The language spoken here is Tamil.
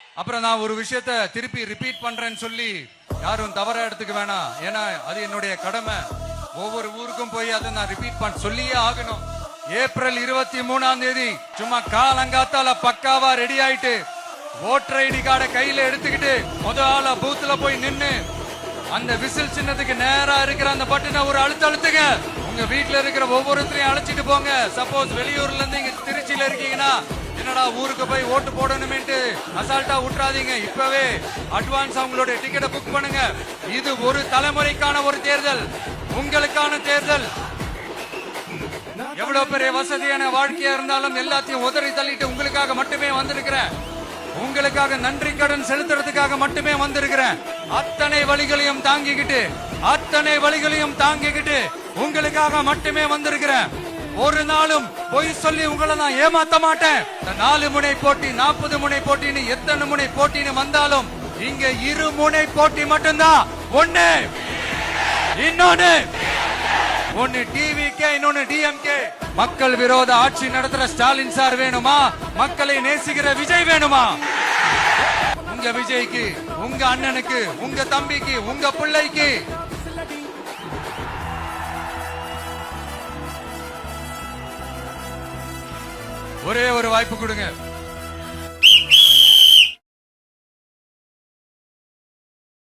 அப்புறம் நான் ஒரு விஷயத்த திருப்பி ரிப்பீட் பண்றேன்னு சொல்லி யாரும் தவறா எடுத்துக்க வேணாம். ஏன்னா அது என்னுடைய கடமை. ஒவ்வொரு ஊருக்கும் போய் அதை நான் ரிப்பீட் பண்ண சொல்லியே ஆகணும். ஏப்ரல் 23ஆம் தேதி சும்மா காலங்காத்தால பக்காவா ரெடி ஆயிட்டு ஓட்டர் ஐடி கார்டை கையில எடுத்துக்கிட்டு முதல்ல பூத்துல போய் நின்னு அந்த விசில் சின்னத்துக்கு நேரா இருக்கிற அந்த பட்டனை ஒரு அழுத்துங்க. உங்க வீட்டுல இருக்கிற ஒவ்வொருத்தரையும் அழைச்சிட்டு போங்க. சப்போஸ் வெளியூர்ல இருந்து இங்க திருச்சியில இருக்கீங்கன்னா என்னடா ஊருக்கு போய் ஓட்டு போடணுமேட்டு அசால்ட்டா விட்டுறாதீங்க. இப்பவே அட்வான்ஸ் அவங்களோட டிக்கெட்டை புக் பண்ணுங்க. இது ஒரு தலைமுறைக்கான ஒரு தேர்தல், உங்களுக்கான தேர்தல். எவ்வளவு பெரிய வசதியான வாழ்க்கையா இருந்தாலும் எல்லாத்தையும் உதறி தள்ளிட்டு உங்களுக்காக மட்டுமே வந்திருக்கிறேன். உங்களுக்காக நன்றி கடன் செலுத்துறதுக்காக மட்டுமே வந்திருக்கிறேன். அத்தனை வழிகளையும் தாங்கிக்கிட்டு உங்களுக்காக மட்டுமே வந்திருக்கிறேன். ஒரு நாளும் பொய் சொல்லி உங்களை நான் ஏமாத்த மாட்டேன். 4 முனை போட்டி 40 முனை போட்டின்னு எத்தனை முனை போட்டின்னு வந்தாலும் இங்க 2 முனை போட்டி மட்டும்தான். ஒன்னு டிவிகே, இன்னொன்னு டிஎம்கே. மக்கள் விரோத ஆட்சி நடத்துற ஸ்டாலின் சார் வேணுமா? மக்களை நேசிக்கிற விஜய் வேணுமா? உங்க விஜய்க்கு, உங்க அண்ணனுக்கு, உங்க தம்பிக்கு, உங்க பிள்ளைக்கு ஒரே ஒரு வாய்ப்பு கொடுங்க.